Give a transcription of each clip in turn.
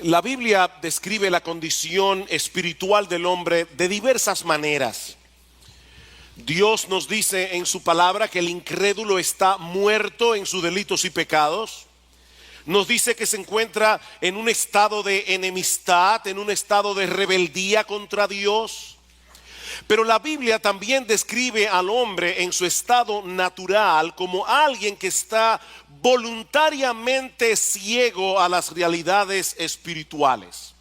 La Biblia describe la condición espiritual del hombre de diversas maneras. Dios nos dice en su palabra que el incrédulo está muerto en sus delitos y pecados. Nos dice que se encuentra en un estado de enemistad, en un estado de rebeldía contra Dios. Pero la Biblia también describe al hombre en su estado natural como alguien que está voluntariamente ciego a las realidades espirituales.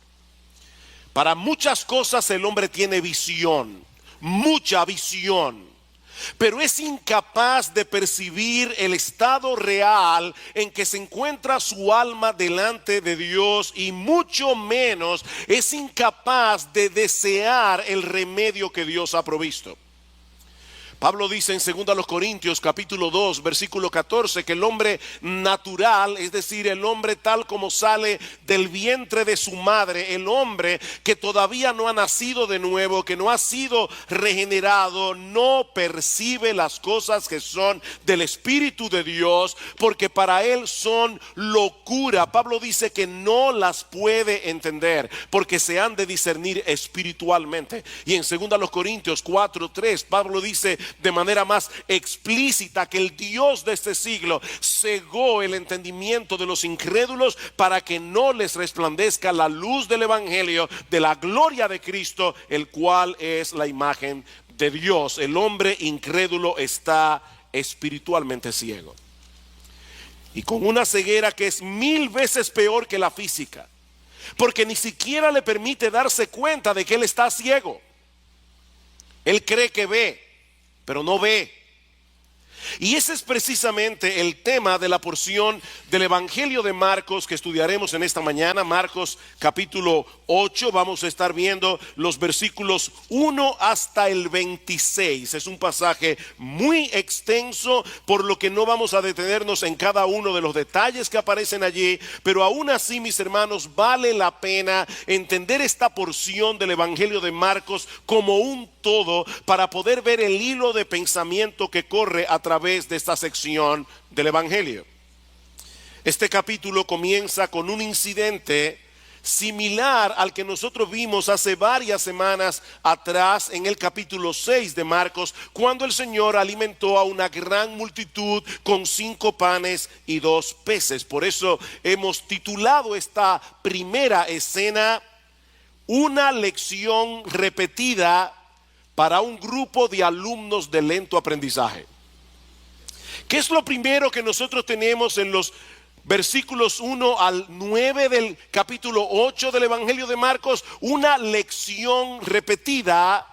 Para muchas cosas el hombre tiene visión, mucha visión, pero es incapaz de percibir el estado real en que se encuentra su alma delante de Dios, y mucho menos es incapaz de desear el remedio que Dios ha provisto. Pablo dice en 2 Corintios capítulo 2 versículo 14 que el hombre natural, es decir, el hombre tal como sale del vientre de su madre, el hombre que todavía no ha nacido de nuevo, que no ha sido regenerado, no percibe las cosas que son del Espíritu de Dios, porque para él son locura. Pablo dice que no las puede entender porque se han de discernir espiritualmente. Y en 2 Corintios 4:3 Pablo dice de manera más explícita que el Dios de este siglo cegó el entendimiento de los incrédulos para que no les resplandezca la luz del evangelio de la gloria de Cristo, el cual es la imagen de Dios. El hombre incrédulo está espiritualmente ciego, y con una ceguera que es 1000 veces peor que la física, porque ni siquiera le permite darse cuenta de que él está ciego. Él cree que ve, pero no ve. Y ese es precisamente el tema de la porción del Evangelio de Marcos que estudiaremos en esta mañana. Marcos capítulo 8, vamos a estar viendo los versículos 1 hasta el 26. Es un pasaje muy extenso, por lo que no vamos a detenernos en cada uno de los detalles que aparecen allí, pero aún así, mis hermanos, vale la pena entender esta porción del Evangelio de Marcos como un todo para poder ver el hilo de pensamiento que corre a través de esta sección del Evangelio. Este capítulo comienza con un incidente similar al que nosotros vimos hace varias semanas atrás en el capítulo 6 de Marcos, cuando el Señor alimentó a una gran multitud con 5 panes y 2 peces. Por eso hemos titulado esta primera escena "Una lección repetida para un grupo de alumnos de lento aprendizaje". ¿Qué es lo primero que nosotros tenemos en los versículos 1 al 9 del capítulo 8 del Evangelio de Marcos? Una lección repetida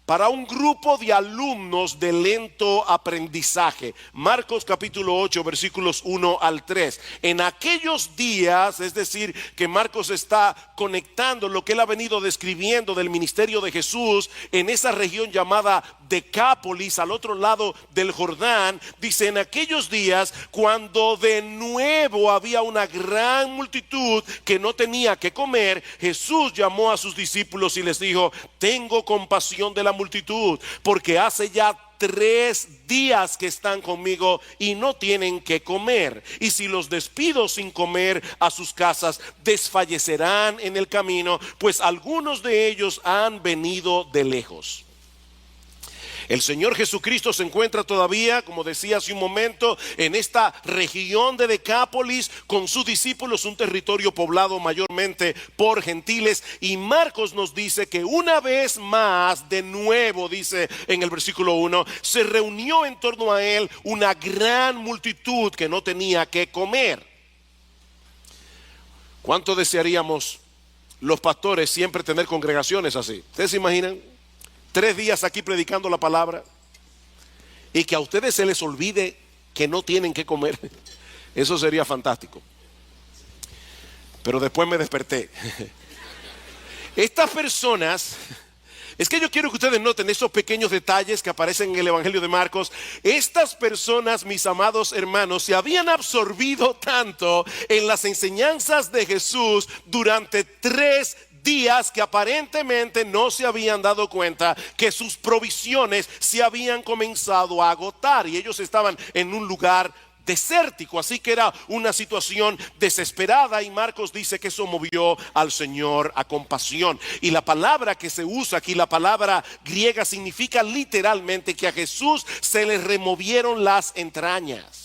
para un grupo de alumnos de lento aprendizaje. Marcos capítulo 8 versículos 1 al 3. En aquellos días, es decir, que Marcos está conectando lo que él ha venido describiendo del ministerio de Jesús en esa región llamada Decápolis, al otro lado del Jordán. Dice: en aquellos días, cuando de nuevo había una gran multitud que no tenía que comer, Jesús llamó a sus discípulos y les dijo: tengo compasión de la multitud, porque hace ya 3 días que están conmigo y no tienen que comer. Y si los despido sin comer a sus casas, desfallecerán en el camino, pues algunos de ellos han venido de lejos. El Señor Jesucristo se encuentra todavía, como decía hace un momento, en esta región de Decápolis con sus discípulos, un territorio poblado mayormente por gentiles. Y Marcos nos dice que una vez más, de nuevo, dice en el versículo 1, se reunió en torno a él una gran multitud que no tenía que comer. ¿Cuánto desearíamos los pastores siempre tener congregaciones así? ¿Ustedes se imaginan? 3 días aquí predicando la palabra y que a ustedes se les olvide que no tienen que comer. Eso sería fantástico. Pero después me desperté. Estas personas, es que yo quiero que ustedes noten esos pequeños detalles que aparecen en el Evangelio de Marcos. Estas personas, mis amados hermanos, se habían absorbido tanto en las enseñanzas de Jesús durante 3 días que aparentemente no se habían dado cuenta que sus provisiones se habían comenzado a agotar, y ellos estaban en un lugar desértico, así que era una situación desesperada, y Marcos dice que eso movió al Señor a compasión. Y la palabra que se usa aquí, la palabra griega, significa literalmente que a Jesús se le removieron las entrañas.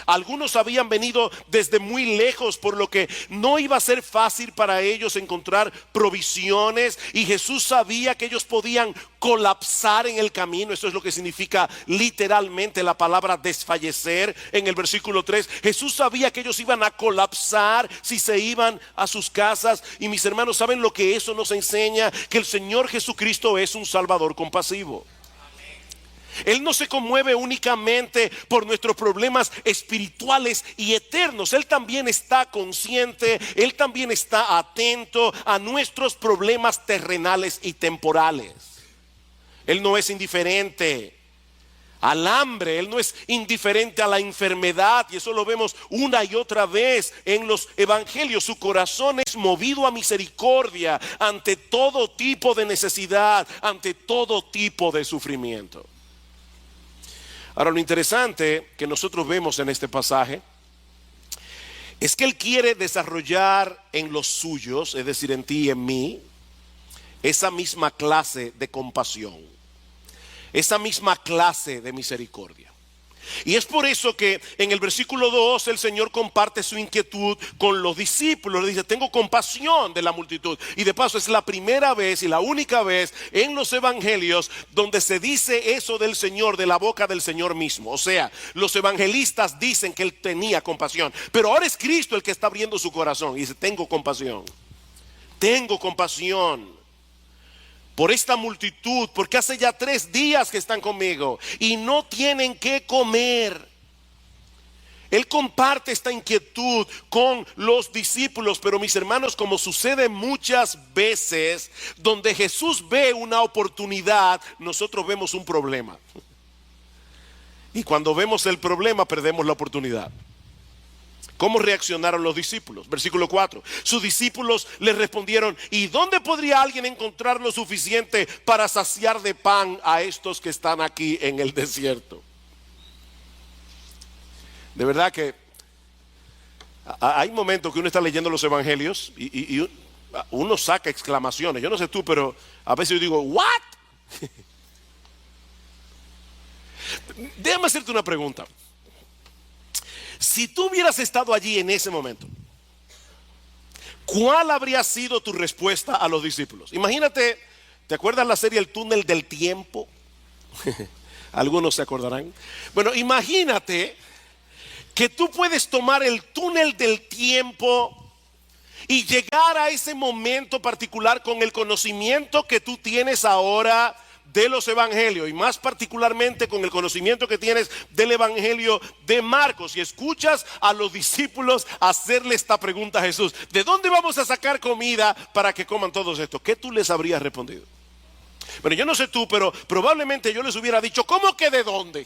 Algunos habían venido desde muy lejos, por lo que no iba a ser fácil para ellos encontrar provisiones, y Jesús sabía que ellos podían colapsar en el camino. Eso es lo que significa literalmente la palabra desfallecer en el versículo 3. Jesús sabía que ellos iban a colapsar si se iban a sus casas. Y mis hermanos, ¿saben lo que eso nos enseña? Que el Señor Jesucristo es un Salvador compasivo. Él no se conmueve únicamente por nuestros problemas espirituales y eternos. Él también está consciente, Él también está atento a nuestros problemas terrenales y temporales. Él no es indiferente al hambre, Él no es indiferente a la enfermedad, y eso lo vemos una y otra vez en los evangelios. Su corazón es movido a misericordia ante todo tipo de necesidad, ante todo tipo de sufrimiento. Ahora, lo interesante que nosotros vemos en este pasaje es que Él quiere desarrollar en los suyos, es decir, en ti y en mí, esa misma clase de compasión, esa misma clase de misericordia. Y es por eso que en el versículo 2 el Señor comparte su inquietud con los discípulos. Le dice: tengo compasión de la multitud. Y de paso es la primera vez y la única vez en los evangelios donde se dice eso del Señor de la boca del Señor mismo. O sea, los evangelistas dicen que Él tenía compasión, pero ahora es Cristo el que está abriendo su corazón y dice: tengo compasión. Tengo compasión por esta multitud, porque hace ya 3 días que están conmigo y no tienen qué comer. Él comparte esta inquietud con los discípulos. Pero mis hermanos, como sucede muchas veces, donde Jesús ve una oportunidad, nosotros vemos un problema. Y cuando vemos el problema, perdemos la oportunidad. ¿Cómo reaccionaron los discípulos? Versículo 4. Sus discípulos le respondieron: ¿y dónde podría alguien encontrar lo suficiente para saciar de pan a estos que están aquí en el desierto? De verdad que hay momentos que uno está leyendo los evangelios y uno saca exclamaciones. Yo no sé tú, pero a veces yo digo: ¿what? Déjame hacerte una pregunta. Si tú hubieras estado allí en ese momento, ¿cuál habría sido tu respuesta a los discípulos? Imagínate, ¿te acuerdas la serie El Túnel del Tiempo? Algunos se acordarán. Bueno, imagínate que tú puedes tomar el túnel del tiempo y llegar a ese momento particular con el conocimiento que tú tienes ahora de los evangelios, y más particularmente con el conocimiento que tienes del evangelio de Marcos, y escuchas a los discípulos hacerle esta pregunta a Jesús: ¿de dónde vamos a sacar comida para que coman todos estos? ¿Qué tú les habrías respondido? Bueno, yo no sé tú, pero probablemente yo les hubiera dicho: ¿cómo que de dónde?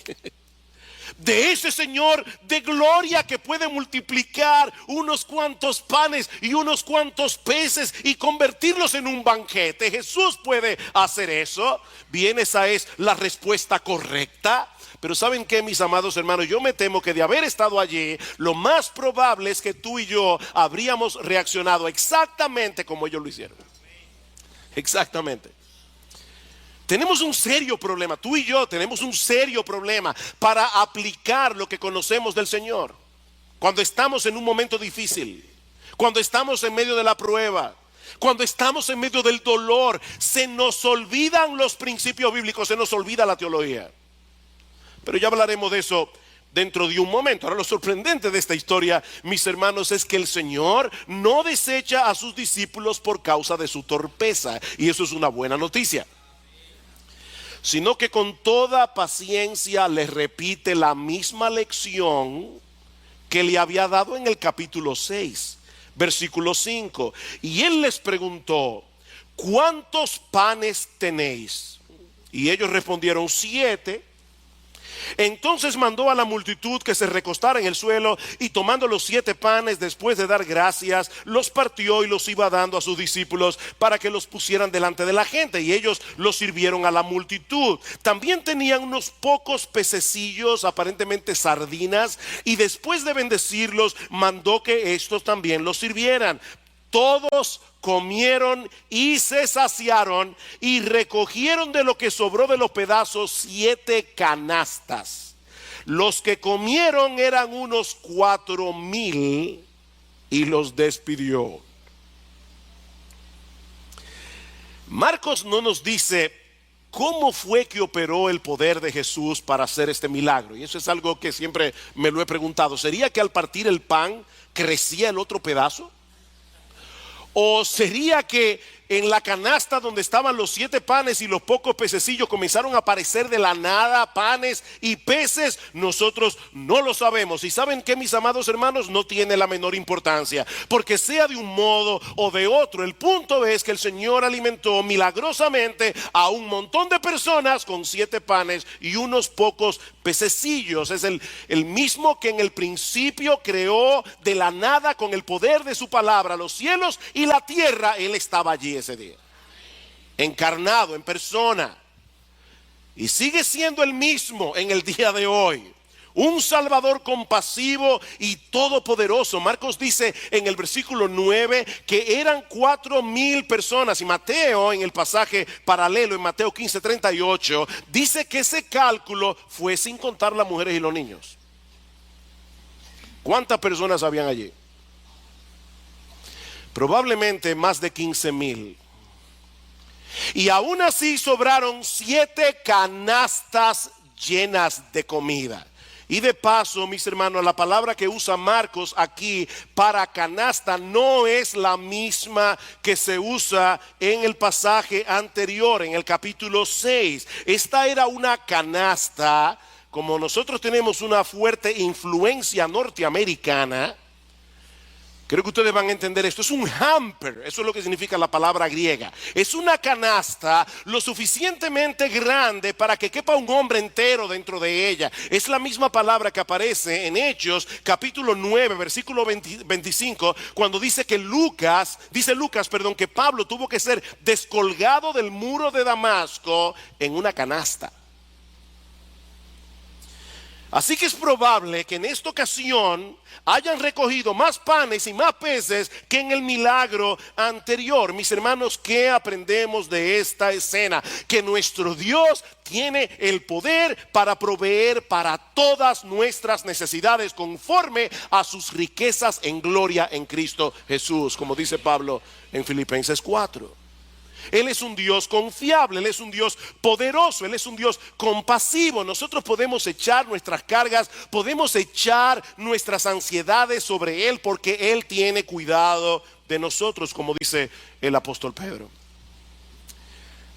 De ese Señor de gloria que puede multiplicar unos cuantos panes y unos cuantos peces y convertirlos en un banquete. Jesús puede hacer eso. Bien, esa es la respuesta correcta. Pero ¿saben qué, mis amados hermanos? Yo me temo que de haber estado allí, lo más probable es que tú y yo habríamos reaccionado exactamente como ellos lo hicieron. Exactamente. Tenemos un serio problema, tú y yo tenemos un serio problema para aplicar lo que conocemos del Señor. Cuando estamos en un momento difícil, cuando estamos en medio de la prueba, cuando estamos en medio del dolor, se nos olvidan los principios bíblicos, se nos olvida la teología. Pero ya hablaremos de eso dentro de un momento. Ahora, lo sorprendente de esta historia, mis hermanos, es que el Señor no desecha a sus discípulos por causa de su torpeza, y eso es una buena noticia, sino que con toda paciencia les repite la misma lección que le había dado en el capítulo 6, versículo 5. Y Él les preguntó: ¿cuántos panes tenéis? Y ellos respondieron: 7. Entonces mandó a la multitud que se recostara en el suelo, y tomando los 7 panes, después de dar gracias, los partió y los iba dando a sus discípulos para que los pusieran delante de la gente, y ellos los sirvieron a la multitud. También tenían unos pocos pececillos, aparentemente sardinas, y después de bendecirlos mandó que estos también los sirvieran. Todos comieron y se saciaron, y recogieron de lo que sobró de los pedazos 7 canastas. Los que comieron eran unos 4,000, y los despidió. Marcos no nos dice cómo fue que operó el poder de Jesús para hacer este milagro, y eso es algo que siempre me lo he preguntado. ¿Sería que al partir el pan crecía el otro pedazo? ¿O sería que en la canasta donde estaban los 7 panes y los pocos pececillos comenzaron a aparecer de la nada panes y peces? Nosotros no lo sabemos. Y ¿saben qué, mis amados hermanos? No tiene la menor importancia, porque sea de un modo o de otro, el punto es que el Señor alimentó milagrosamente a un montón de personas con 7 panes y unos pocos pececillos. Es el mismo que en el principio creó de la nada con el poder de su palabra los cielos y la tierra. Él estaba allí ese día, encarnado en persona, y sigue siendo el mismo en el día de hoy. Un Salvador compasivo y todopoderoso. Marcos dice en el versículo 9 que eran 4,000 personas, y Mateo, en el pasaje paralelo en Mateo 15:38, dice que ese cálculo fue sin contar las mujeres y los niños. ¿Cuántas personas habían allí? Probablemente más de 15,000. Y aún así sobraron 7 canastas llenas de comida. Y de paso, mis hermanos, la palabra que usa Marcos aquí para canasta no es la misma que se usa en el pasaje anterior, en el capítulo 6. Esta era una canasta, como nosotros tenemos una fuerte influencia norteamericana. Creo que ustedes van a entender esto. Es un hamper, eso es lo que significa la palabra griega. Es una canasta lo suficientemente grande para que quepa un hombre entero dentro de ella. Es la misma palabra que aparece en Hechos capítulo 9 versículo 25, cuando dice que Lucas, que Pablo tuvo que ser descolgado del muro de Damasco en una canasta. Así que es probable que en esta ocasión hayan recogido más panes y más peces que en el milagro anterior. Mis hermanos, ¿qué aprendemos de esta escena? Que nuestro Dios tiene el poder para proveer para todas nuestras necesidades conforme a sus riquezas en gloria en Cristo Jesús, como dice Pablo en Filipenses 4. Él es un Dios confiable, Él es un Dios poderoso, Él es un Dios compasivo. Nosotros podemos echar nuestras cargas, podemos echar nuestras ansiedades sobre Él, porque Él tiene cuidado de nosotros, como dice el apóstol Pedro.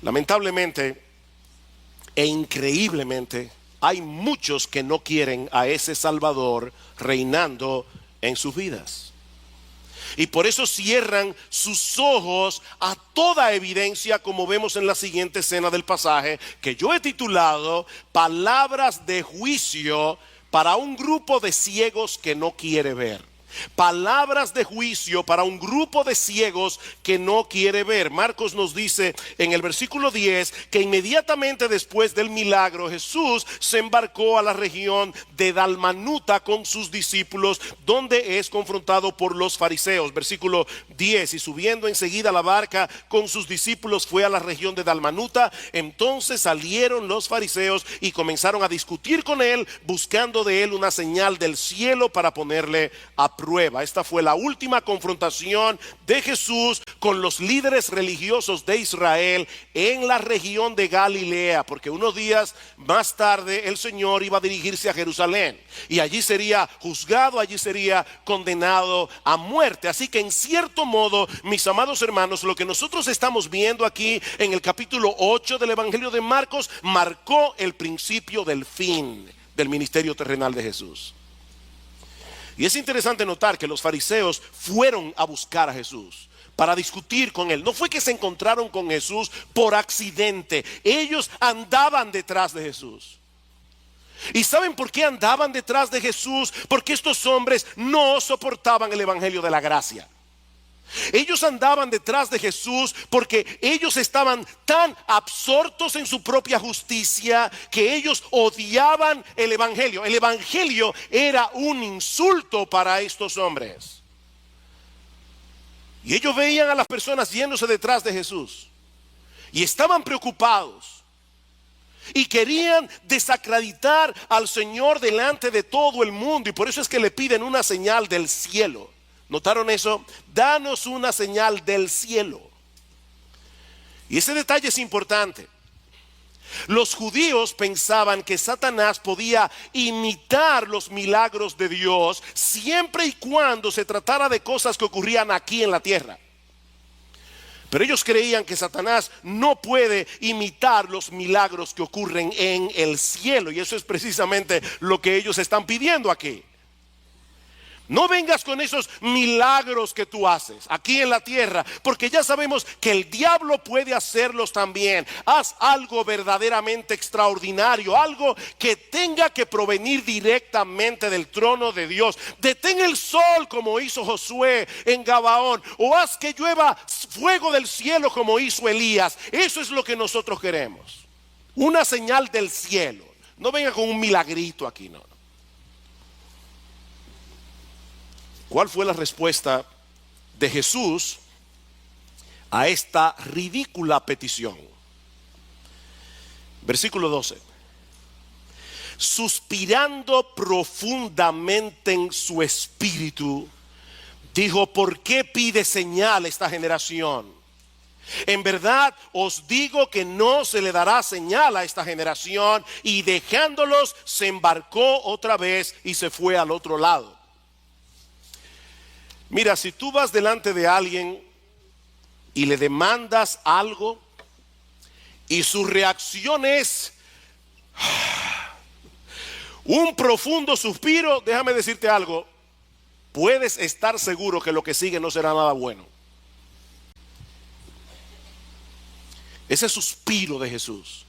Lamentablemente e increíblemente, hay muchos que no quieren a ese Salvador reinando en sus vidas. Y por eso cierran sus ojos a toda evidencia, como vemos en la siguiente escena del pasaje, que yo he titulado Palabras de juicio para un grupo de ciegos que no quiere ver. Palabras de juicio para un grupo de ciegos que no quiere ver. Marcos nos dice en el versículo 10 que inmediatamente después del milagro Jesús se embarcó a la región de Dalmanuta con sus discípulos, donde es confrontado por los fariseos. Versículo 10: y subiendo enseguida a la barca con sus discípulos fue a la región de Dalmanuta. Entonces salieron los fariseos y comenzaron a discutir con él, buscando de él una señal del cielo para ponerle a prueba. Esta fue la última confrontación de Jesús con los líderes religiosos de Israel en la región de Galilea, porque unos días más tarde el Señor iba a dirigirse a Jerusalén y allí sería juzgado, allí sería condenado a muerte. Así que en cierto modo, mis amados hermanos, lo que nosotros estamos viendo aquí en el capítulo 8 del Evangelio de Marcos marcó el principio del fin del ministerio terrenal de Jesús. Y es interesante notar que los fariseos fueron a buscar a Jesús para discutir con él. No fue que se encontraron con Jesús por accidente. Ellos andaban detrás de Jesús. ¿Y saben por qué andaban detrás de Jesús? Porque estos hombres no soportaban el evangelio de la gracia. Ellos andaban detrás de Jesús porque ellos estaban tan absortos en su propia justicia que ellos odiaban el evangelio. El evangelio era un insulto para estos hombres. Y ellos veían a las personas yéndose detrás de Jesús y estaban preocupados y querían desacreditar al Señor delante de todo el mundo. Y por eso es que le piden una señal del cielo. ¿Notaron eso? Danos una señal del cielo. Y ese detalle es importante. Los judíos pensaban que Satanás podía imitar los milagros de Dios siempre y cuando se tratara de cosas que ocurrían aquí en la tierra. Pero ellos creían que Satanás no puede imitar los milagros que ocurren en el cielo. Y eso es precisamente lo que ellos están pidiendo aquí. No vengas con esos milagros que tú haces aquí en la tierra, porque ya sabemos que el diablo puede hacerlos también. Haz algo verdaderamente extraordinario, algo que tenga que provenir directamente del trono de Dios. Detén el sol como hizo Josué en Gabaón, o haz que llueva fuego del cielo como hizo Elías. Eso es lo que nosotros queremos, una señal del cielo. No venga con un milagrito aquí, no. ¿Cuál fue la respuesta de Jesús a esta ridícula petición? Versículo 12. Suspirando profundamente en su espíritu, dijo: ¿por qué pide señal esta generación? En verdad os digo que no se le dará señal a esta generación. Y dejándolos, se embarcó otra vez y se fue al otro lado. Mira, si tú vas delante de alguien y le demandas algo y su reacción es un profundo suspiro, déjame decirte algo, puedes estar seguro que lo que sigue no será nada bueno. Ese suspiro de Jesús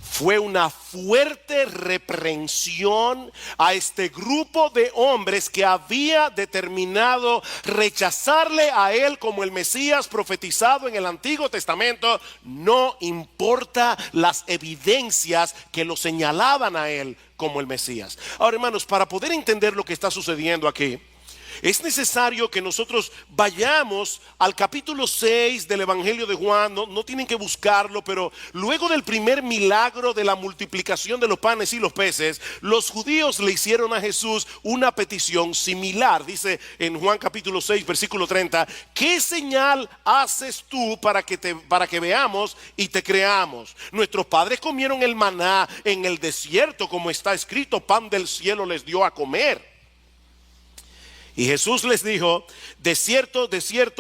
fue una fuerte reprensión a este grupo de hombres que había determinado rechazarle a él como el Mesías profetizado en el Antiguo Testamento. No importa las evidencias que lo señalaban a él como el Mesías. Ahora, hermanos, para poder entender lo que está sucediendo aquí, es necesario que nosotros vayamos al capítulo 6 del Evangelio de Juan. No tienen que buscarlo, pero luego del primer milagro de la multiplicación de los panes y los peces, los judíos le hicieron a Jesús una petición similar. Dice en Juan capítulo 6 versículo 30: ¿qué señal haces tú para que veamos y te creamos? Nuestros padres comieron el maná en el desierto, como está escrito: pan del cielo les dio a comer. Y Jesús les dijo: de cierto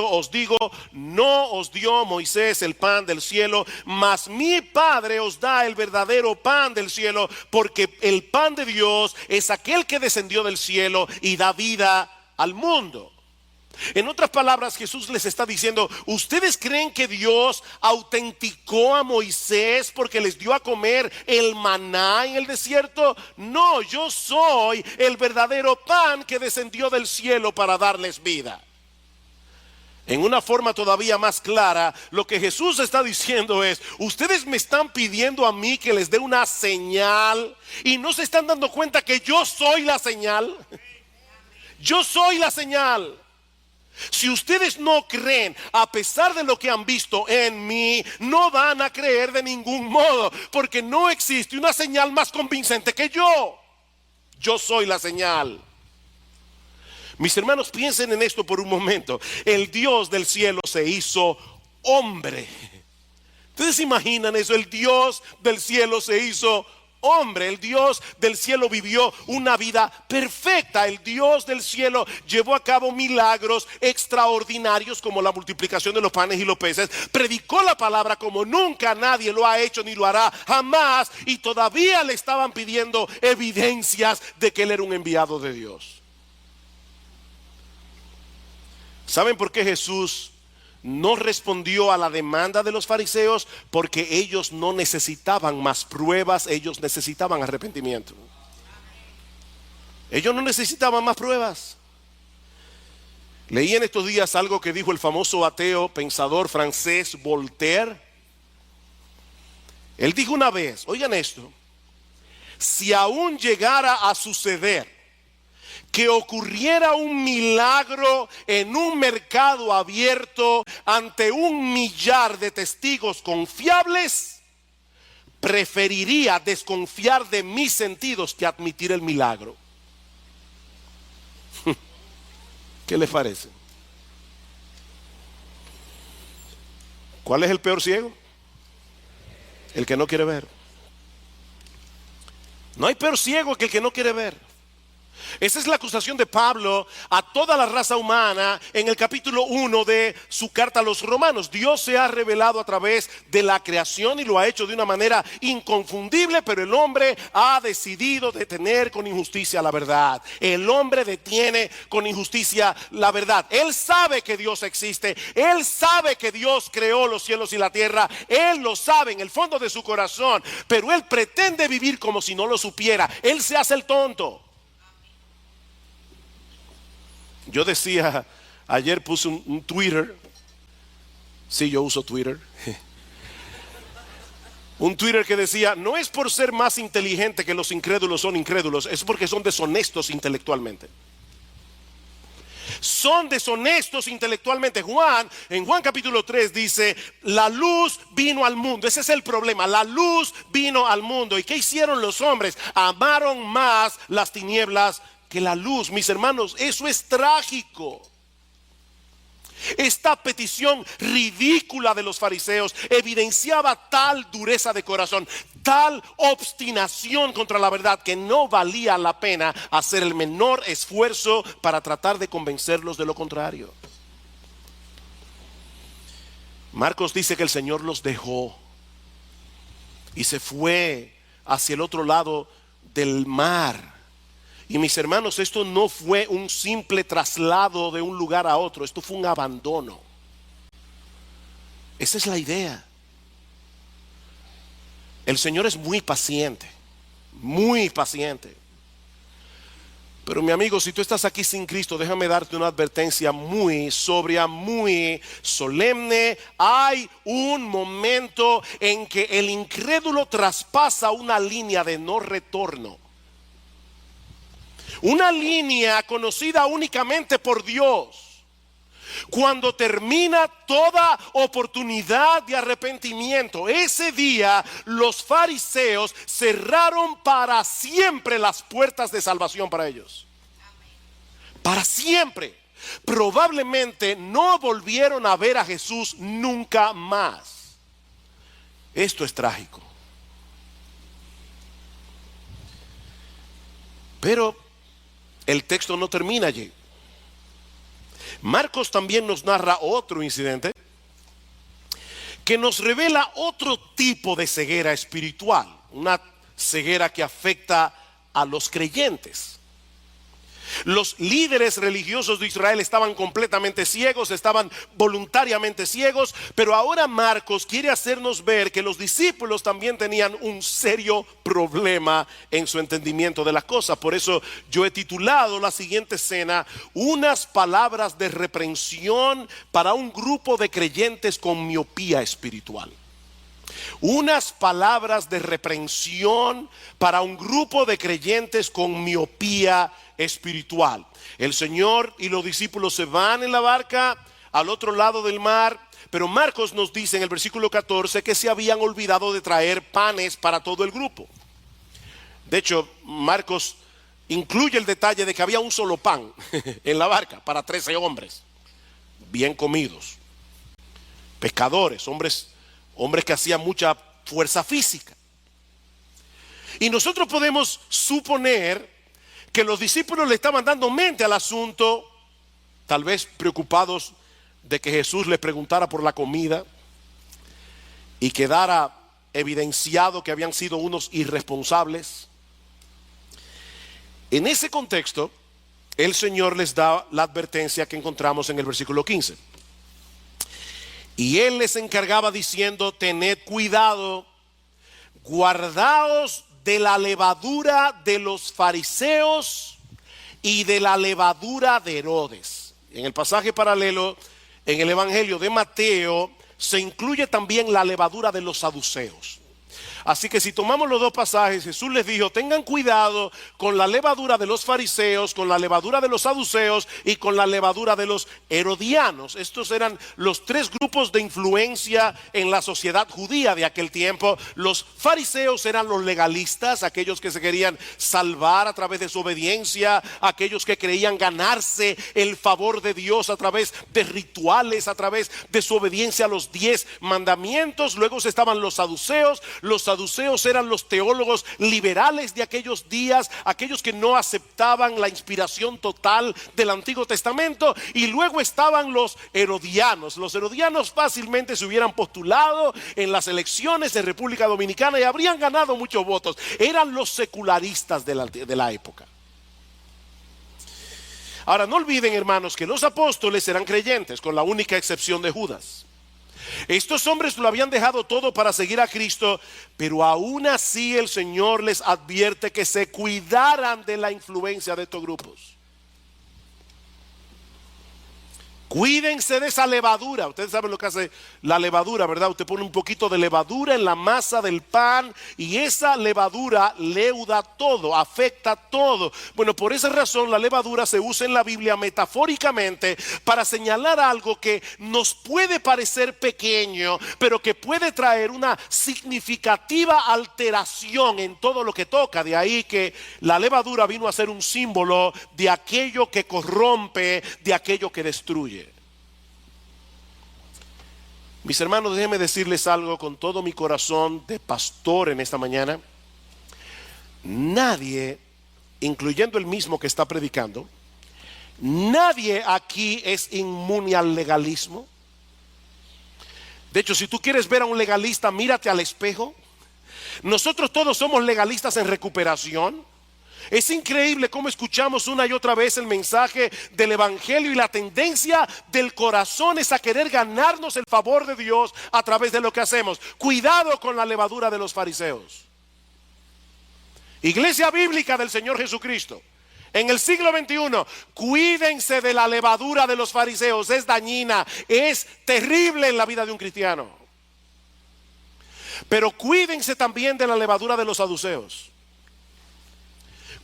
os digo, no os dio Moisés el pan del cielo, mas mi Padre os da el verdadero pan del cielo, porque el pan de Dios es aquel que descendió del cielo y da vida al mundo. En otras palabras, Jesús les está diciendo: ¿ustedes creen que Dios autenticó a Moisés porque les dio a comer el maná en el desierto? No, yo soy el verdadero pan que descendió del cielo para darles vida. En una forma todavía más clara, lo que Jesús está diciendo es: ustedes me están pidiendo a mí que les dé una señal y no se están dando cuenta que yo soy la señal. Yo soy la señal. Si ustedes no creen, a pesar de lo que han visto en mí, no van a creer de ningún modo, porque no existe una señal más convincente que yo. Yo soy la señal. Mis hermanos, piensen en esto por un momento. El Dios del cielo se hizo hombre. ¿Ustedes se imaginan eso? El Dios del cielo se hizo hombre. El Dios del cielo vivió una vida perfecta. El Dios del cielo llevó a cabo milagros extraordinarios como la multiplicación de los panes y los peces. Predicó la palabra como nunca nadie lo ha hecho ni lo hará jamás. Y todavía le estaban pidiendo evidencias de que él era un enviado de Dios. ¿Saben por qué Jesús no respondió a la demanda de los fariseos porque ellos no necesitaban más pruebas, ellos necesitaban arrepentimiento. Ellos no necesitaban más pruebas. Leí en estos días algo que dijo el famoso ateo pensador francés Voltaire. Él dijo una vez, oigan esto, si aún llegara a suceder que ocurriera un milagro en un mercado abierto ante 1.000.000 de testigos confiables, preferiría desconfiar de mis sentidos que admitir el milagro. ¿Qué les parece? ¿Cuál es el peor ciego? El que no quiere ver. No hay peor ciego que el que no quiere ver. Esa es la acusación de Pablo a toda la raza humana en el capítulo 1 de su carta a los romanos. Dios se ha revelado a través de la creación y lo ha hecho de una manera inconfundible, pero el hombre ha decidido detener con injusticia la verdad. El hombre detiene con injusticia la verdad. Él sabe que Dios existe, él sabe que Dios creó los cielos y la tierra, él lo sabe en el fondo de su corazón, pero él pretende vivir como si no lo supiera. Él se hace el tonto. Yo decía, ayer puse un Twitter. Sí, yo uso Twitter. Un Twitter que decía, no es por ser más inteligente que los incrédulos son incrédulos, es porque son deshonestos intelectualmente. Son deshonestos intelectualmente. En Juan capítulo 3 dice, la luz vino al mundo. Ese es el problema, la luz vino al mundo. ¿Y qué hicieron los hombres? Amaron más las tinieblas que la luz. Mis hermanos, eso es trágico. Esta petición ridícula de los fariseos evidenciaba tal dureza de corazón, tal obstinación contra la verdad, que no valía la pena hacer el menor esfuerzo para tratar de convencerlos de lo contrario. Marcos dice que el Señor los dejó y se fue hacia el otro lado del mar. Y mis hermanos, esto no fue un simple traslado de un lugar a otro, esto fue un abandono. Esa es la idea. El Señor es muy paciente, muy paciente. Pero mi amigo, si tú estás aquí sin Cristo, déjame darte una advertencia muy sobria, muy solemne. Hay un momento en que el incrédulo traspasa una línea de no retorno. Una línea conocida únicamente por Dios. Cuando termina toda oportunidad de arrepentimiento, ese día los fariseos cerraron para siempre las puertas de salvación para ellos. Para siempre. Probablemente no volvieron a ver a Jesús nunca más. Esto es trágico. Pero el texto no termina allí. Marcos también nos narra otro incidente que nos revela otro tipo de ceguera espiritual, una ceguera que afecta a los creyentes. Los líderes religiosos de Israel estaban completamente ciegos, estaban voluntariamente ciegos, pero ahora Marcos quiere hacernos ver que los discípulos también tenían un serio problema en su entendimiento de las cosas. Por eso yo he titulado la siguiente escena, unas palabras de reprensión para un grupo de creyentes con miopía espiritual. Unas palabras de reprensión para un grupo de creyentes con miopía espiritual. El Señor y los discípulos se van en la barca al otro lado del mar, pero Marcos nos dice en el versículo 14 que se habían olvidado de traer panes para todo el grupo. De hecho, Marcos incluye el detalle de que había un solo pan en la barca para 13 hombres, bien comidos, pescadores, hombres que hacían mucha fuerza física. Y nosotros podemos suponer que los discípulos le estaban dando mente al asunto, tal vez preocupados de que Jesús les preguntara por la comida y quedara evidenciado que habían sido unos irresponsables. En ese contexto, el Señor les da la advertencia que encontramos en el versículo 15. Y él les encargaba diciendo: tened cuidado, guardaos de la levadura de los fariseos y de la levadura de Herodes. En el pasaje paralelo, en el Evangelio de Mateo, se incluye también la levadura de los saduceos. Así que si tomamos los dos pasajes, Jesús les dijo: tengan cuidado con la levadura de los fariseos, con la levadura de los saduceos y con la levadura de los herodianos. Estos eran los tres grupos de influencia en la sociedad judía de aquel tiempo. Los fariseos eran los legalistas, aquellos que se querían salvar a través de su obediencia, aquellos que creían ganarse el favor de Dios a través de rituales, a través de su obediencia a los 10 mandamientos. Luego estaban los saduceos. Los saduceos eran los teólogos liberales de aquellos días, aquellos que no aceptaban la inspiración total del Antiguo Testamento. Y luego estaban los herodianos. Los herodianos fácilmente se hubieran postulado en las elecciones de República Dominicana y habrían ganado muchos votos. Eran los secularistas de la época. Ahora, no olviden, hermanos, que los apóstoles eran creyentes, con la única excepción de Judas. Estos hombres lo habían dejado todo para seguir a Cristo, pero aún así el Señor les advierte que se cuidaran de la influencia de estos grupos. Cuídense de esa levadura. Ustedes saben lo que hace la levadura, ¿verdad? Usted pone un poquito de levadura en la masa del pan y esa levadura leuda todo, afecta todo. Bueno, por esa razón la levadura se usa en la Biblia metafóricamente para señalar algo que nos puede parecer pequeño, pero que puede traer una significativa alteración en todo lo que toca. De ahí que la levadura vino a ser un símbolo de aquello que corrompe, de aquello que destruye. Mis hermanos, déjenme decirles algo con todo mi corazón de pastor en esta mañana. Nadie, incluyendo el mismo que está predicando, nadie aquí es inmune al legalismo. De hecho, si tú quieres ver a un legalista, mírate al espejo. Nosotros todos somos legalistas en recuperación. Es increíble cómo escuchamos una y otra vez el mensaje del evangelio y la tendencia del corazón es a querer ganarnos el favor de Dios a través de lo que hacemos. Cuidado con la levadura de los fariseos. Iglesia bíblica del Señor Jesucristo, en el siglo XXI, cuídense de la levadura de los fariseos. Es dañina, es terrible en la vida de un cristiano. Pero cuídense también de la levadura de los saduceos.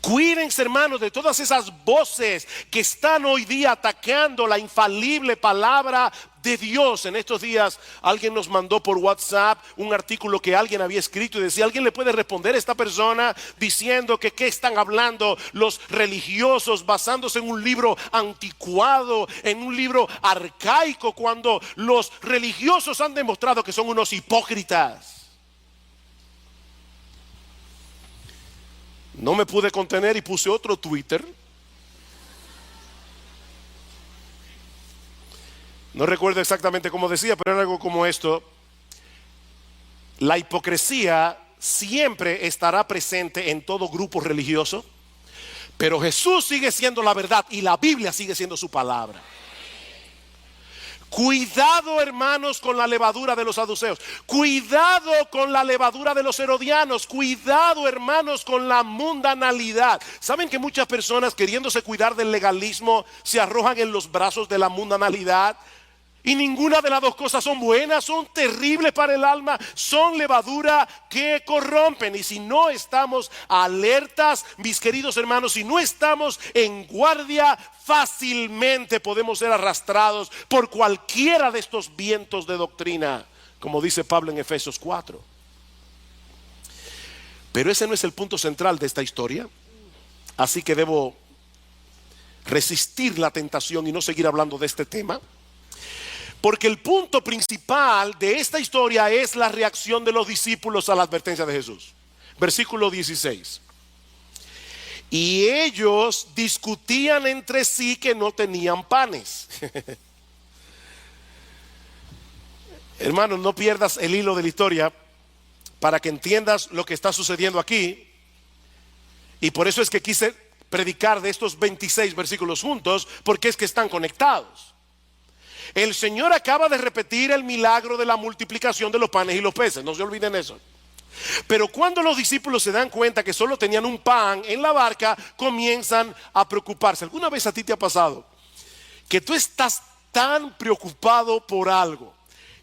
Cuídense, hermanos, de todas esas voces que están hoy día atacando la infalible palabra de Dios. En estos días alguien nos mandó por WhatsApp un artículo que alguien había escrito y decía: ¿alguien le puede responder a esta persona diciendo que qué están hablando los religiosos basándose en un libro anticuado, en un libro arcaico, cuando los religiosos han demostrado que son unos hipócritas? No me pude contener y puse otro Twitter. No recuerdo exactamente cómo decía, pero era algo como esto: la hipocresía siempre estará presente en todo grupo religioso, pero Jesús sigue siendo la verdad y la Biblia sigue siendo su palabra. Cuidado, hermanos, con la levadura de los saduceos. Cuidado con la levadura de los herodianos. Cuidado, hermanos, con la mundanalidad. ¿Saben que muchas personas, queriéndose cuidar del legalismo, se arrojan en los brazos de la mundanalidad? Y ninguna de las dos cosas son buenas, son terribles para el alma, son levadura que corrompen. Y si no estamos alertas, mis queridos hermanos, si no estamos en guardia, fácilmente podemos ser arrastrados por cualquiera de estos vientos de doctrina, como dice Pablo en Efesios 4. Pero ese no es el punto central de esta historia, así que debo resistir la tentación y no seguir hablando de este tema. Porque el punto principal de esta historia es la reacción de los discípulos a la advertencia de Jesús. Versículo 16. Y ellos discutían entre sí que no tenían panes. Hermanos, no pierdas el hilo de la historia para que entiendas lo que está sucediendo aquí. Y por eso es que quise predicar de estos 26 versículos juntos, porque es que están conectados. El Señor acaba de repetir el milagro de la multiplicación de los panes y los peces, no se olviden eso. Pero cuando los discípulos se dan cuenta que solo tenían un pan en la barca, comienzan a preocuparse. ¿Alguna vez a ti te ha pasado que tú estás tan preocupado por algo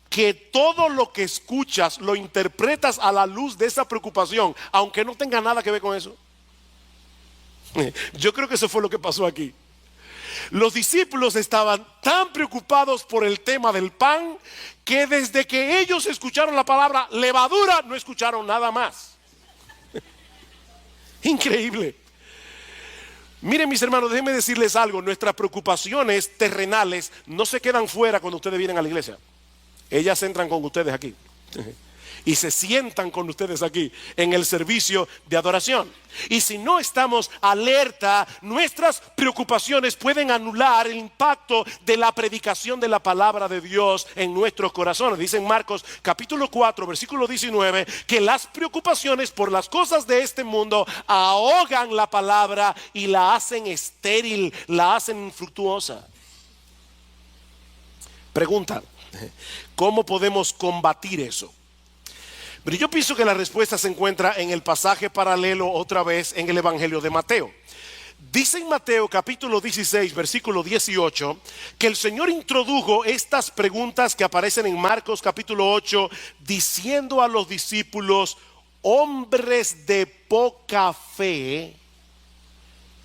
que todo lo que escuchas lo interpretas a la luz de esa preocupación, aunque no tenga nada que ver con eso? Yo creo que eso fue lo que pasó aquí. Los discípulos estaban tan preocupados por el tema del pan que desde que ellos escucharon la palabra levadura no escucharon nada más. Increíble. Miren, mis hermanos, déjenme decirles algo. Nuestras preocupaciones terrenales no se quedan fuera cuando ustedes vienen a la iglesia. Ellas entran con ustedes aquí y se sientan con ustedes aquí en el servicio de adoración. Y si no estamos alerta, nuestras preocupaciones pueden anular el impacto de la predicación de la palabra de Dios en nuestros corazones. Dice en Marcos capítulo 4 versículo 19 que las preocupaciones por las cosas de este mundo ahogan la palabra y la hacen estéril, la hacen infructuosa. Pregunta: ¿cómo podemos combatir eso? Pero yo pienso que la respuesta se encuentra en el pasaje paralelo otra vez en el Evangelio de Mateo. Dice en Mateo capítulo 16 versículo 18 que el Señor introdujo estas preguntas que aparecen en Marcos capítulo 8 diciendo a los discípulos: hombres de poca fe.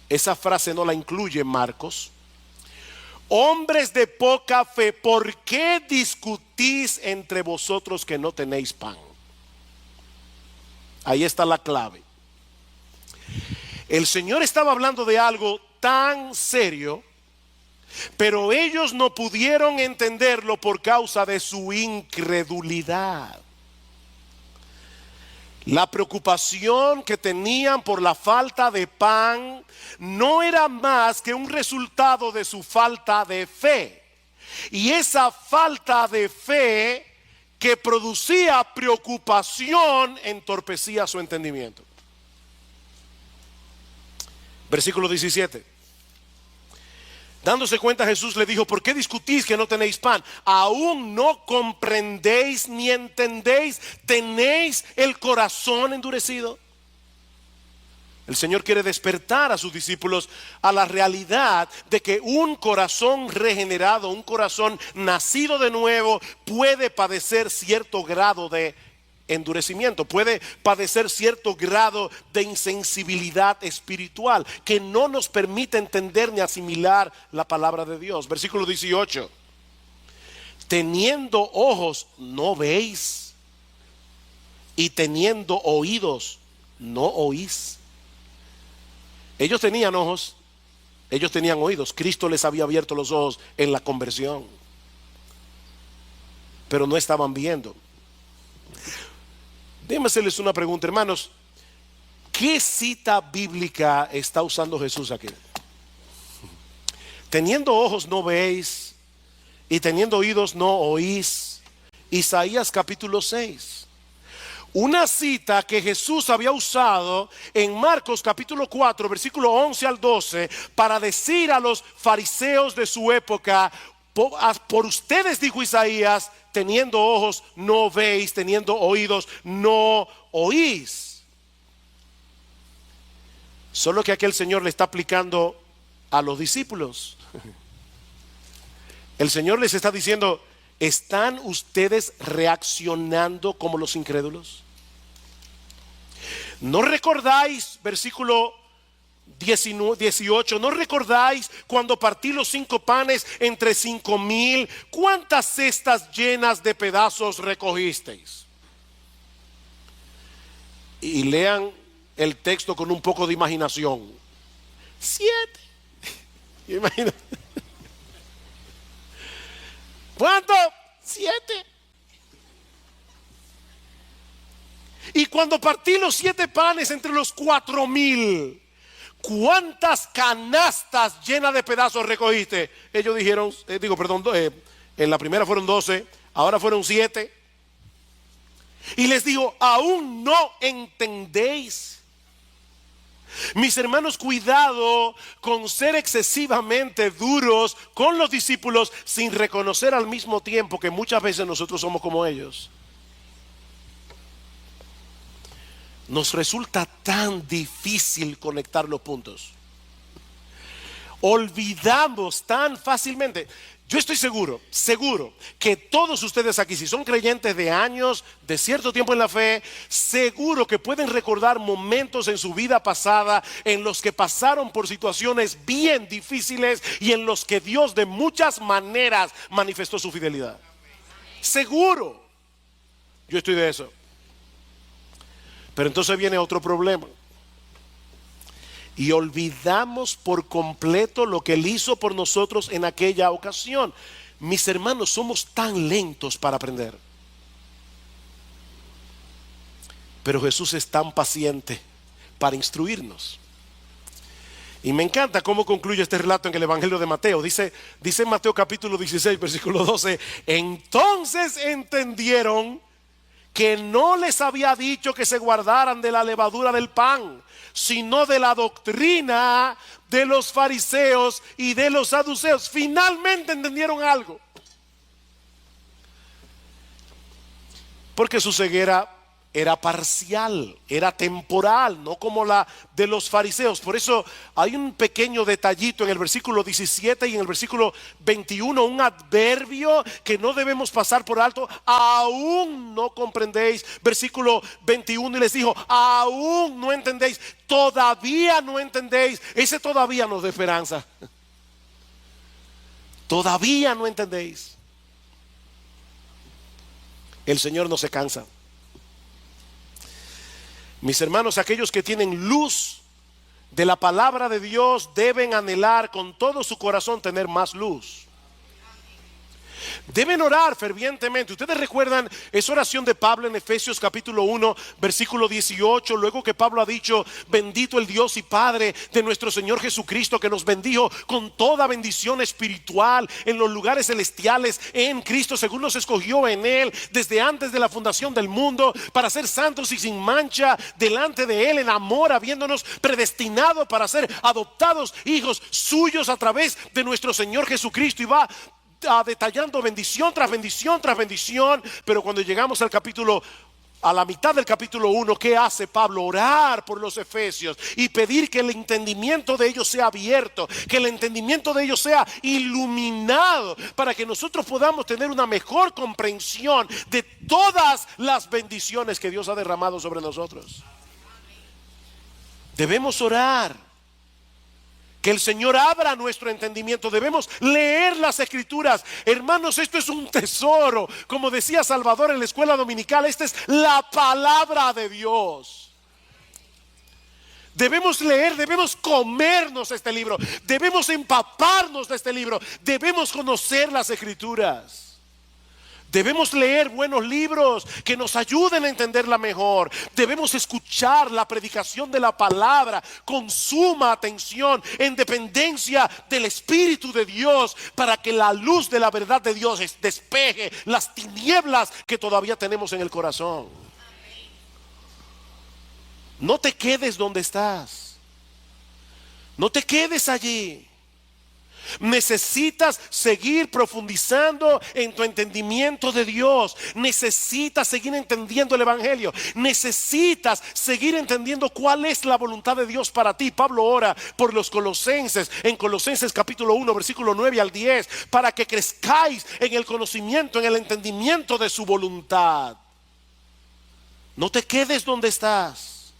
Esa frase no la incluye Marcos. Hombres de poca fe, ¿por qué discutís entre vosotros que no tenéis pan? Ahí está la clave. El Señor estaba hablando de algo tan serio, pero ellos no pudieron entenderlo por causa de su incredulidad. La preocupación que tenían por la falta de pan no era más que un resultado de su falta de fe. Y esa falta de fe que producía preocupación entorpecía su entendimiento. Versículo 17. Dándose cuenta, Jesús le dijo: ¿por qué discutís que no tenéis pan? ¿Aún no comprendéis ni entendéis? ¿Tenéis el corazón endurecido? El Señor quiere despertar a sus discípulos a la realidad de que un corazón regenerado, un corazón nacido de nuevo, puede padecer cierto grado de endurecimiento, puede padecer cierto grado de insensibilidad espiritual que no nos permite entender ni asimilar la palabra de Dios. Versículo 18. Teniendo ojos no veis, y teniendo oídos no oís. Ellos tenían ojos, ellos tenían oídos. Cristo les había abierto los ojos en la conversión, pero no estaban viendo. Déjenme hacerles una pregunta, hermanos. ¿Qué cita bíblica está usando Jesús aquí? Teniendo ojos no veis, y teniendo oídos no oís. Isaías capítulo 6. Una cita que Jesús había usado en Marcos capítulo 4 versículo 11 al 12 para decir a los fariseos de su época: por ustedes, dijo Isaías, teniendo ojos no veis, teniendo oídos no oís. Solo que aquí el Señor le está aplicando a los discípulos. El Señor les está diciendo: ¿están ustedes reaccionando como los incrédulos? ¿No recordáis, versículo 18, no recordáis cuando partí los 5 panes entre 5,000? ¿Cuántas cestas llenas de pedazos recogisteis? Y lean el texto con un poco de imaginación. 7. Imagina. ¿Cuánto? 7. Y cuando partí los 7 panes entre los 4,000, ¿cuántas canastas llenas de pedazos recogiste? Ellos dijeron, en la primera fueron 12, ahora fueron 7. Y les digo: ¿aún no entendéis? Mis hermanos, cuidado con ser excesivamente duros con los discípulos sin reconocer al mismo tiempo que muchas veces nosotros somos como ellos. Nos resulta tan difícil conectar los puntos. Olvidamos tan fácilmente. Yo estoy seguro que todos ustedes aquí, si son creyentes de años, de cierto tiempo en la fe, seguro que pueden recordar momentos en su vida pasada en los que pasaron por situaciones bien difíciles y en los que Dios de muchas maneras manifestó su fidelidad. Seguro. Yo estoy de eso. Pero entonces viene otro problema. Y olvidamos por completo lo que Él hizo por nosotros en aquella ocasión. Mis hermanos, somos tan lentos para aprender. Pero Jesús es tan paciente para instruirnos. Y me encanta cómo concluye este relato en el Evangelio de Mateo. Dice en Mateo capítulo 16, versículo 12: entonces entendieron que no les había dicho que se guardaran de la levadura del pan, sino de la doctrina de los fariseos y de los saduceos. Finalmente entendieron algo. Porque su ceguera era parcial, era temporal, no como la de los fariseos. Por eso hay un pequeño detallito en el versículo 17 y en el versículo 21, un adverbio que no debemos pasar por alto. Aún no comprendéis. Versículo 21, y les dijo: aún no entendéis, todavía no entendéis. Ese todavía nos da esperanza. Todavía no entendéis. El Señor no se cansa. Mis hermanos, aquellos que tienen luz de la palabra de Dios deben anhelar con todo su corazón tener más luz. Deben orar fervientemente. Ustedes recuerdan esa oración de Pablo en Efesios capítulo 1 versículo 18, luego que Pablo ha dicho: bendito el Dios y Padre de nuestro Señor Jesucristo, que nos bendijo con toda bendición espiritual en los lugares celestiales en Cristo, según nos escogió en Él desde antes de la fundación del mundo, para ser santos y sin mancha delante de Él en amor, habiéndonos predestinado para ser adoptados hijos suyos a través de nuestro Señor Jesucristo. Y va detallando bendición tras bendición tras bendición. Pero cuando llegamos a la mitad del capítulo 1, ¿qué hace Pablo? Orar por los efesios y pedir que el entendimiento de ellos sea abierto, que el entendimiento de ellos sea iluminado, para que nosotros podamos tener una mejor comprensión de todas las bendiciones que Dios ha derramado sobre nosotros. Debemos orar que el Señor abra nuestro entendimiento. Debemos leer las Escrituras. Hermanos, esto es un tesoro. Como decía Salvador en la escuela dominical, esta es la palabra de Dios. Debemos leer, debemos comernos este libro, debemos empaparnos de este libro, debemos conocer las Escrituras. Debemos leer buenos libros que nos ayuden a entenderla mejor. Debemos escuchar la predicación de la palabra con suma atención, en dependencia del Espíritu de Dios, para que la luz de la verdad de Dios despeje las tinieblas que todavía tenemos en el corazón. No te quedes donde estás. No te quedes allí. Necesitas seguir profundizando en tu entendimiento de Dios. Necesitas seguir entendiendo el Evangelio. Necesitas seguir entendiendo cuál es la voluntad de Dios para ti. Pablo ora por los colosenses en Colosenses capítulo 1 versículo 9 al 10, para que crezcáis en el conocimiento, en el entendimiento de su voluntad. No te quedes donde estás.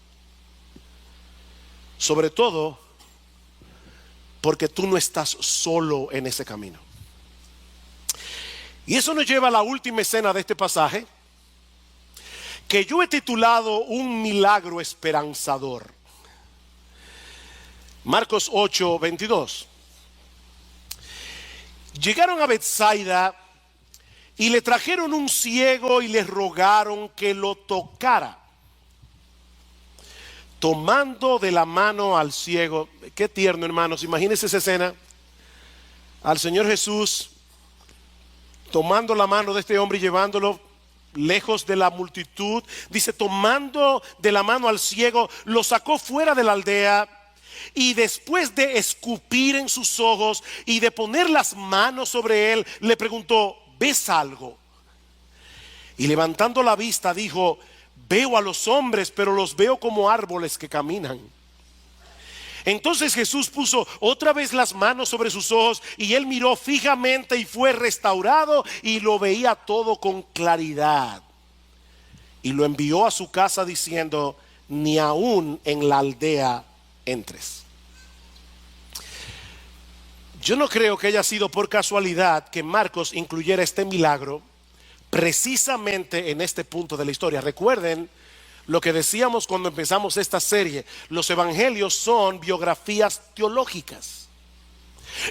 Sobre todo porque tú no estás solo en ese camino. Y eso nos lleva a la última escena de este pasaje, que yo he titulado Un milagro esperanzador. Marcos 8, 22. Llegaron a Betsaida y le trajeron un ciego y le rogaron que lo tocara. Tomando de la mano al ciego. Qué tierno, hermanos. Imagínense esa escena. Al Señor Jesús tomando la mano de este hombre y llevándolo lejos de la multitud, dice, tomando de la mano al ciego, lo sacó fuera de la aldea y después de escupir en sus ojos y de poner las manos sobre él, le preguntó, ¿ves algo? Y levantando la vista dijo, veo a los hombres, pero los veo como árboles que caminan. Entonces Jesús puso otra vez las manos sobre sus ojos y él miró fijamente y fue restaurado y lo veía todo con claridad. Y lo envió a su casa diciendo, ni aún en la aldea entres. Yo no creo que haya sido por casualidad que Marcos incluyera este milagro precisamente en este punto de la historia. Recuerden lo que decíamos cuando empezamos esta serie. Los evangelios son biografías teológicas.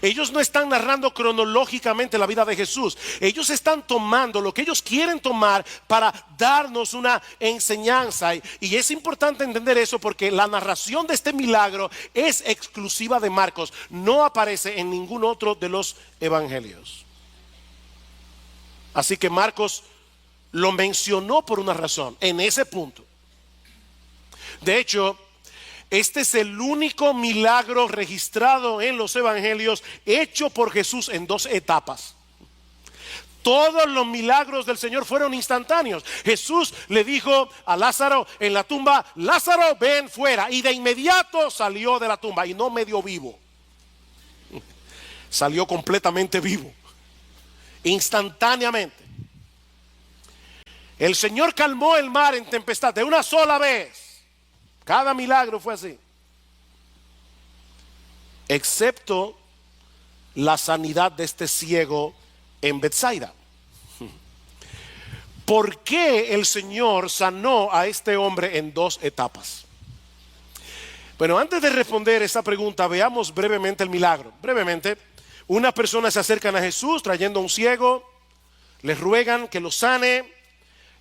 Ellos no están narrando cronológicamente la vida de Jesús. Ellos están tomando lo que ellos quieren tomar para darnos una enseñanza. Y es importante entender eso porque la narración de este milagro es exclusiva de Marcos. No aparece en ningún otro de los evangelios. Así que Marcos lo mencionó por una razón, en ese punto. De hecho, este es el único milagro registrado en los evangelios hecho por Jesús en dos etapas. Todos los milagros del Señor fueron instantáneos. Jesús le dijo a Lázaro en la tumba, Lázaro, ven fuera. Y de inmediato salió de la tumba y no medio vivo. Salió completamente vivo. Instantáneamente. El Señor calmó el mar en tempestad de una sola vez. Cada milagro fue así. Excepto la sanidad de este ciego en Betsaida. ¿Por qué el Señor sanó a este hombre en dos etapas? Bueno, antes de responder esa pregunta, veamos brevemente el milagro. Brevemente, unas personas se acercan a Jesús trayendo a un ciego, les ruegan que lo sane.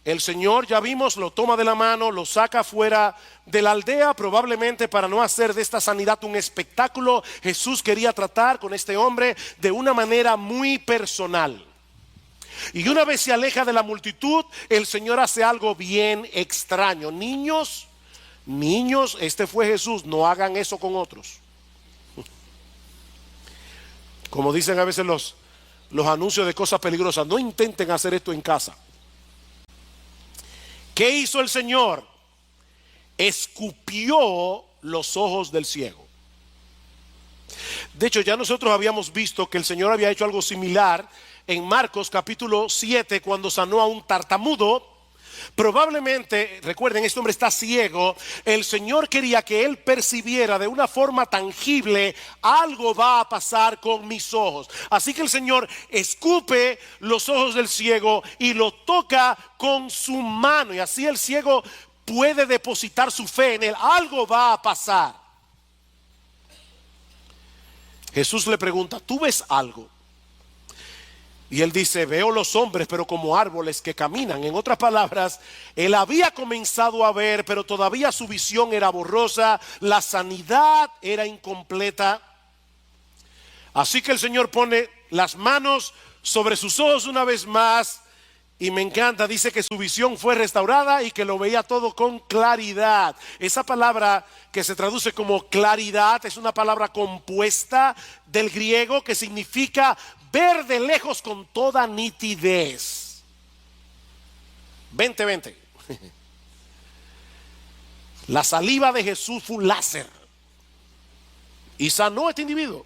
El Señor, ya vimos, lo toma de la mano, lo saca fuera de la aldea, probablemente para no hacer de esta sanidad un espectáculo. Jesús quería tratar con este hombre de una manera muy personal. Y una vez se aleja de la multitud, el Señor hace algo bien extraño. Niños, este fue Jesús, no hagan eso con otros. Como dicen a veces los anuncios de cosas peligrosas, no intenten hacer esto en casa. ¿Qué hizo el Señor? Escupió los ojos del ciego. De hecho, ya nosotros habíamos visto que el Señor había hecho algo similar en Marcos capítulo 7 cuando sanó a un tartamudo. Probablemente, recuerden, este hombre está ciego. El Señor quería que él percibiera de una forma tangible, algo va a pasar con mis ojos. Así que el Señor escupe los ojos del ciego y lo toca con su mano. Y así el ciego puede depositar su fe en él. Algo va a pasar. Jesús le pregunta, ¿tú ves algo? Y él dice, veo los hombres, pero como árboles que caminan. En otras palabras, él había comenzado a ver, pero todavía su visión era borrosa, la sanidad era incompleta. Así que el Señor pone las manos sobre sus ojos una vez más. Y me encanta, dice que su visión fue restaurada y que lo veía todo con claridad. Esa palabra que se traduce como claridad es una palabra compuesta del griego que significa ver de lejos con toda nitidez. Vente. La saliva de Jesús fue un láser y sanó a este individuo.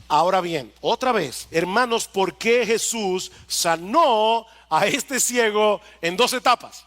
Ahora bien, otra vez, hermanos, ¿por qué Jesús sanó a este ciego en dos etapas?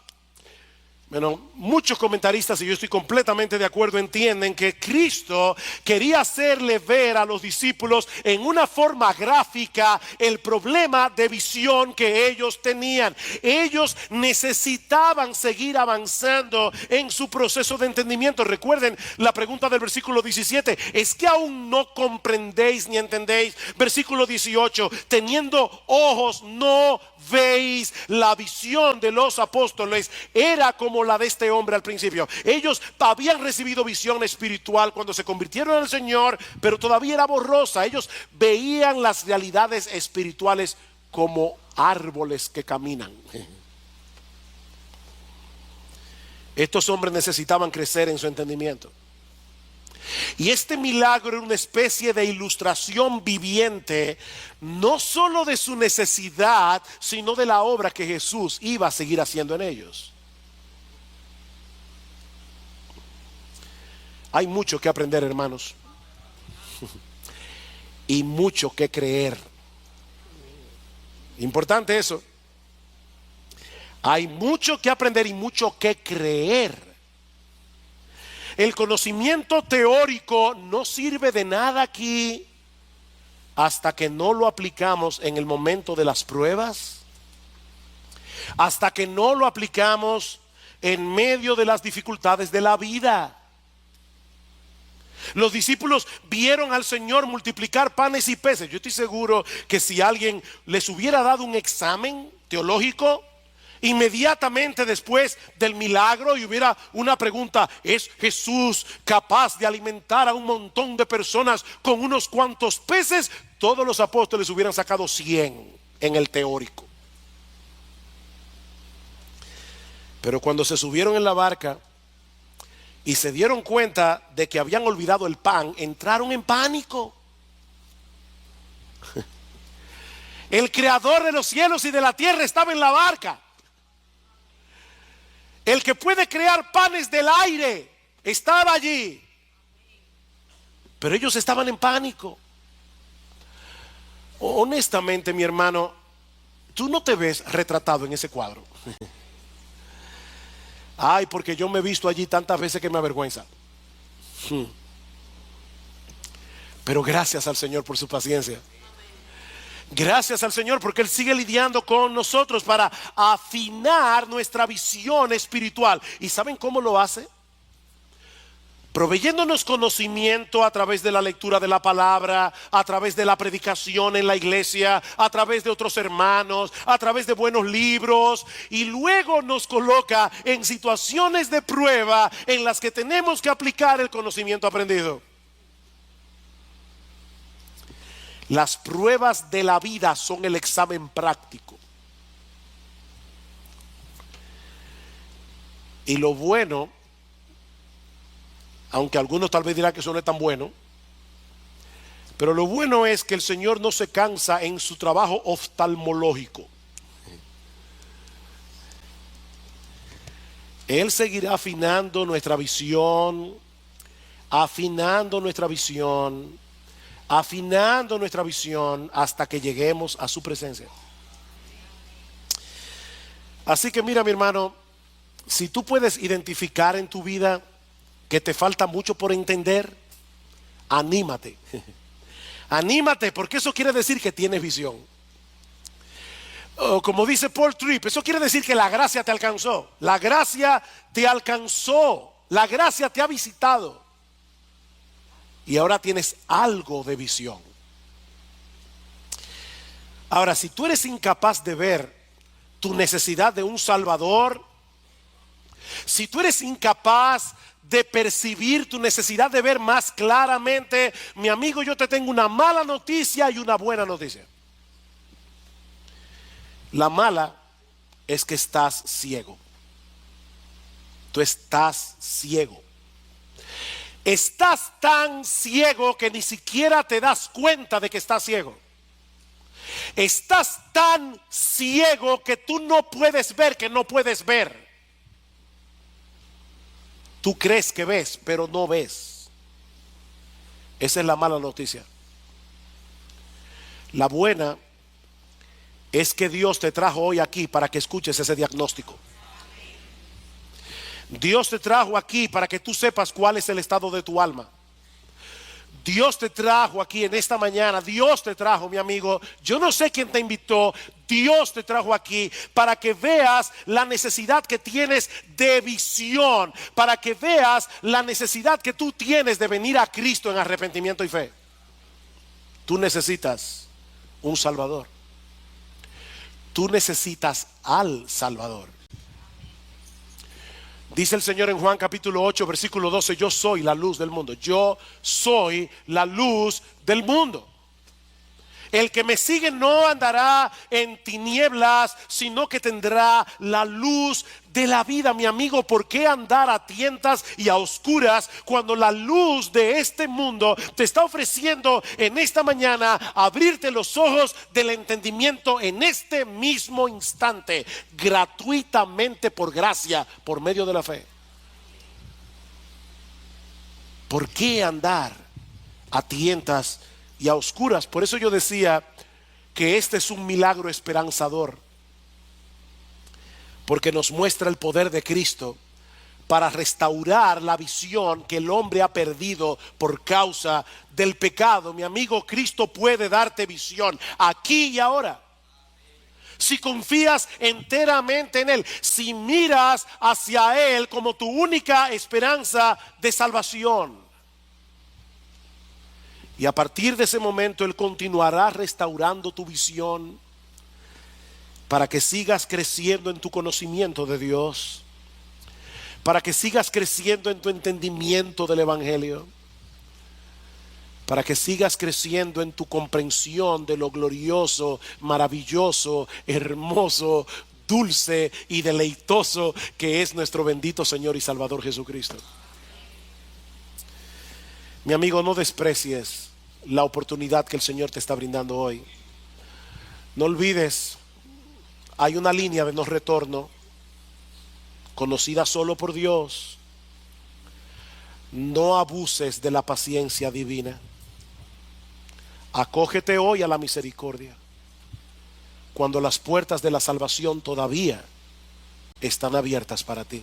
Bueno, muchos comentaristas, y yo estoy completamente de acuerdo, entienden que Cristo quería hacerle ver a los discípulos en una forma gráfica el problema de visión que ellos tenían. Ellos necesitaban seguir avanzando en su proceso de entendimiento. Recuerden la pregunta del versículo 17, ¿es que aún no comprendéis ni entendéis? Versículo 18, teniendo ojos no veis. La visión de los apóstoles era como la de este hombre al principio. Ellos habían recibido visión espiritual cuando se convirtieron en el Señor, pero todavía era borrosa. Ellos veían las realidades espirituales como árboles que caminan. Estos hombres necesitaban crecer en su entendimiento. Y este milagro era una especie de ilustración viviente, no solo de su necesidad, sino de la obra que Jesús iba a seguir haciendo en ellos. Hay mucho que aprender, hermanos, y mucho que creer. Importante eso. Hay mucho que aprender y mucho que creer. El conocimiento teórico no sirve de nada aquí hasta que no lo aplicamos en el momento de las pruebas, hasta que no lo aplicamos en medio de las dificultades de la vida. Los discípulos vieron al Señor multiplicar panes y peces. Yo estoy seguro que si alguien les hubiera dado un examen teológico inmediatamente después del milagro y hubiera una pregunta: ¿es Jesús capaz de alimentar a un montón de personas con unos cuantos peces? Todos los apóstoles hubieran sacado 100 en el teórico. Pero cuando se subieron en la barca y se dieron cuenta de que habían olvidado el pan, entraron en pánico. El creador de los cielos y de la tierra estaba en la barca. El que puede crear panes del aire estaba allí. Pero ellos estaban en pánico. Honestamente, mi hermano, tú no te ves retratado en ese cuadro. Ay, porque yo me he visto allí tantas veces que me avergüenza. Pero gracias al Señor por su paciencia. Gracias al Señor porque Él sigue lidiando con nosotros para afinar nuestra visión espiritual. ¿Y saben cómo lo hace? Proveyéndonos conocimiento a través de la lectura de la palabra, a través de la predicación en la iglesia, a través de otros hermanos, a través de buenos libros, y luego nos coloca en situaciones de prueba en las que tenemos que aplicar el conocimiento aprendido. Las pruebas de la vida son el examen práctico. Y lo bueno, aunque algunos tal vez dirán que eso no es tan bueno, pero lo bueno es que el Señor no se cansa en su trabajo oftalmológico. Él seguirá afinando nuestra visión, afinando nuestra visión, afinando nuestra visión hasta que lleguemos a su presencia. Así que mira, mi hermano, si tú puedes identificar en tu vida que te falta mucho por entender, anímate. Anímate, porque eso quiere decir que tienes visión. O como dice Paul Tripp, eso quiere decir que la gracia te alcanzó. La gracia te alcanzó. La gracia te ha visitado. Y ahora tienes algo de visión. Ahora, si tú eres incapaz de ver tu necesidad de un Salvador, si tú eres incapaz de percibir tu necesidad de ver más claramente, mi amigo, yo te tengo una mala noticia y una buena noticia. La mala es que estás ciego. Tú estás ciego. Estás tan ciego que ni siquiera te das cuenta de que estás ciego. Estás tan ciego que tú no puedes ver que no puedes ver. Tú crees que ves, pero no ves. Esa es la mala noticia. La buena es que Dios te trajo hoy aquí para que escuches ese diagnóstico. Dios te trajo aquí para que tú sepas cuál es el estado de tu alma. Dios te trajo aquí en esta mañana. Dios te trajo, mi amigo. Yo no sé quién te invitó. Dios te trajo aquí para que veas la necesidad que tienes de visión, para que veas la necesidad que tú tienes de venir a Cristo en arrepentimiento y fe. Tú necesitas un Salvador. Tú necesitas al Salvador. Dice el Señor en Juan capítulo 8 versículo 12: yo soy la luz del mundo. Yo soy la luz del mundo. El que me sigue no andará en tinieblas, sino que tendrá la luz de la vida. Mi amigo, ¿por qué andar a tientas y a oscuras cuando la luz de este mundo te está ofreciendo en esta mañana abrirte los ojos del entendimiento en este mismo instante, gratuitamente por gracia, por medio de la fe? ¿Por qué andar a tientas y a oscuras? Por eso yo decía que este es un milagro esperanzador, porque nos muestra el poder de Cristo para restaurar la visión que el hombre ha perdido por causa del pecado. Mi amigo, Cristo puede darte visión aquí y ahora, si confías enteramente en Él, si miras hacia Él como tu única esperanza de salvación. Y a partir de ese momento Él continuará restaurando tu visión para que sigas creciendo en tu conocimiento de Dios, para que sigas creciendo en tu entendimiento del Evangelio, para que sigas creciendo en tu comprensión de lo glorioso, maravilloso, hermoso, dulce y deleitoso que es nuestro bendito Señor y Salvador Jesucristo. Mi amigo, no desprecies la oportunidad que el Señor te está brindando hoy. No olvides, hay una línea de no retorno conocida solo por Dios. No abuses de la paciencia divina. Acógete hoy a la misericordia, cuando las puertas de la salvación todavía están abiertas para ti.